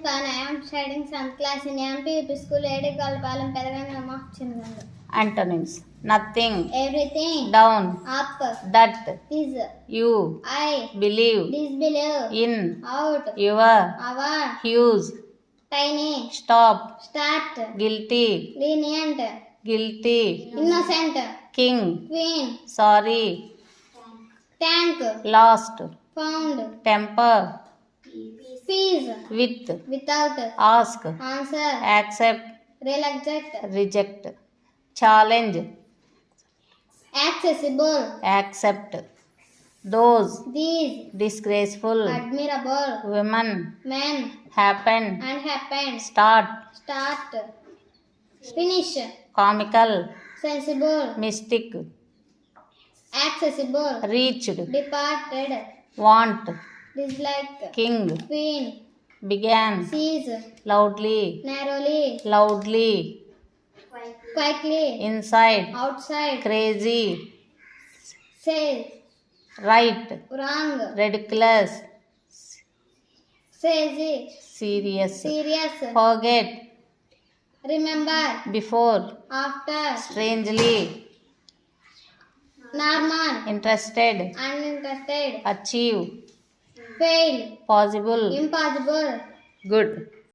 Khan. I am studying 7th class in MPUP school, Edikallapalam, Pedaganama, Chinnagandu. Antonyms: nothing, Everything, down, up, that, is, you, I, believe, disbelieve, in, out, your, our, huge, tiny, stop, start, guilty, lenient, guilty, innocent, king, queen, sorry, tank, lost, found, temper, peace, with, without, ask, answer, accept, reluctant, reject, challenge, accessible, accept, those, these, disgraceful, admirable, women, men, happen, and happened, start, start, finish, comical, sensible, mystic, accessible, reached, departed, want, dislike, king, queen, began, seize, loudly, narrowly, loudly, quietly, inside, outside, crazy, says, right, wrong, ridiculous, says, serious, serious, forget, remember, before, after, strangely, normal, interested, uninterested, achieve, fail, possible, impossible, good.